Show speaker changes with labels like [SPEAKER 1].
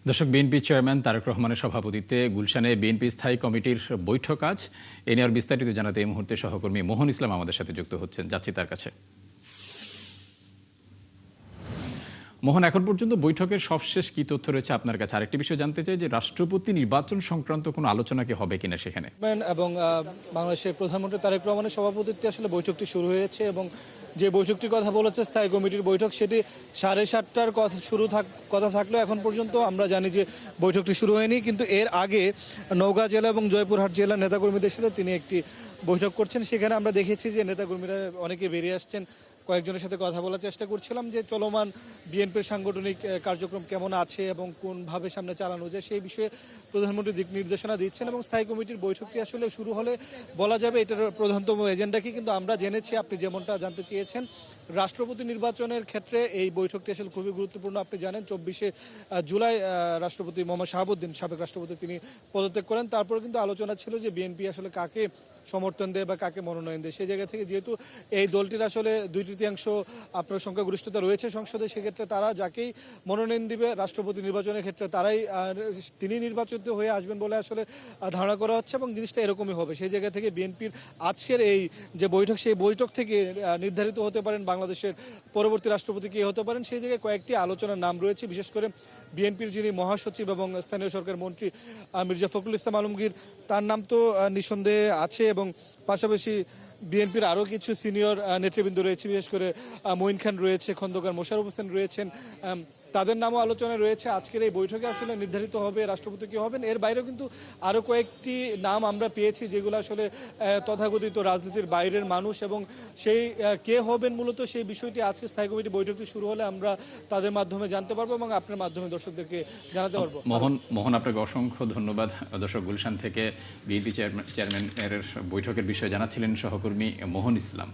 [SPEAKER 1] দর্শক, BNP chairman Tarique রহমানের সভাপতিত্বে গুলশানে বিএনপি স্থায়ী কমিটির বৈঠক আজ। এ নিয়ে আর বিস্তারিত জানাতে এই মুহূর্তে সহকর্মী মোহন ইসলাম আমাদের সাথে যুক্ত হচ্ছেন, যাচ্ছি তার কাছে। মোহন, এখন পর্যন্ত বৈঠকের সবশেষ কি তথ্য রয়েছে আপনার কাছে? আরেকটি বিষয় জানতে চাই যে রাষ্ট্রপতি নির্বাচন সংক্রান্ত কোনো আলোচনা কি হবে কিনা সেখানে।
[SPEAKER 2] এবং বাংলাদেশের প্রধানমন্ত্রী তারেক রহমানের সভাপতিত্বে আসলে বৈঠকটি শুরু হয়েছে এবং যে বৈঠকটির কথা বলেছে স্থায়ী কমিটির বৈঠক, সেটি 7:30টার কথা থাকলেও এখন পর্যন্ত আমরা জানি যে বৈঠকটি শুরু হয়নি। কিন্তু এর আগে নওগাঁ জেলা এবং জয়পুরহাট জেলার নেতাকর্মীদের সাথে তিনি একটি বৈঠক করছেন। সেখানে আমরা দেখেছি যে নেতাকর্মীরা অনেকে বেরিয়ে আসছেন। কয়েকজনের সাথে কথা বলার চেষ্টা করছিলাম যে চলমান বিএনপির সাংগঠনিক কার্যক্রম কেমন আছে এবং কোনভাবে সামনে চালানো যায় সেই বিষয়ে প্রধানমন্ত্রী দিক নির্দেশনা দিচ্ছেন। এবং স্থায়ী কমিটির বৈঠকটি আসলে শুরু হলে বলা যাবে এটার প্রধানতম এজেন্ডা কি। কিন্তু আমরা জেনেছি, আপনি যেমনটা জানতে চেয়েছেন, রাষ্ট্রপতি নির্বাচনের ক্ষেত্রে এই বৈঠকটি আসলে খুবই গুরুত্বপূর্ণ। আপনি জানেন 24শে জুলাই রাষ্ট্রপতি মোহাম্মদ শাহাবুদ্দিন, সাবেক রাষ্ট্রপতি, তিনি পদত্যাগ করেন। তারপর কিন্তু আলোচনা ছিল যে বিএনপি আসলে কাকে সমর্থন দেয় বা কাকে মনোনয়ন দেয়। সেই জায়গা থেকে যেহেতু এই দলটির আসলে 2/3 আপনার সংখ্যাগরিষ্ঠতা রয়েছে সংসদে, সেক্ষেত্রে তারা যাকেই মনোনয়ন দিবে রাষ্ট্রপতি নির্বাচনের ক্ষেত্রে তিনি নির্বাচিত হয়ে আসবেন বলে আসলে ধারণা করা হচ্ছে এবং জিনিসটা এরকমই হবে। সেই জায়গা থেকে বিএনপির আজকের এই যে বৈঠক, সেই বৈঠক থেকে নির্ধারিত হতে পারেন বাংলাদেশের পরবর্তী রাষ্ট্রপতি কে হতে পারেন। সেই জায়গায় কয়েকটি আলোচনার নাম রয়েছে, বিশেষ করে বিএনপির যিনি মহাসচিব এবং স্থানীয় সরকার মন্ত্রী মির্জা ফখরুল ইসলাম আলমগীর, তার নাম তো নিঃসন্দেহে আছে। এবং পাশাপাশি বিএনপির আরও কিছু সিনিয়র নেতৃবৃন্দ রয়েছে, বিশেষ করে মঈন খান রয়েছে, খন্দকার মোশাররফ হোসেন রয়েছেন, তাদের নামও আলোচনায় রয়েছে। আজকের এই বৈঠকে আসলে নির্ধারিত হবে রাষ্ট্রপতি কে হবেন। এর বাইরেও কিন্তু আরও কয়েকটি নাম আমরা পেয়েছি যেগুলো আসলে তথাকথিত রাজনীতির বাইরের মানুষ, এবং সেই কে হবেন মূলত সেই বিষয়টি আজকে স্থায়ী কমিটি বৈঠকটি শুরু হলে আমরা তাদের মাধ্যমে জানতে পারবো এবং আপনার মাধ্যমে দর্শকদেরকে জানাতে পারবো।
[SPEAKER 1] মোহন, আপনাকে অসংখ্য ধন্যবাদ। দর্শক, গুলশান থেকে বিএনপি চেয়ারম্যানের বৈঠকের বিষয়ে জানাচ্ছিলেন সহকর্মী মোহন ইসলাম।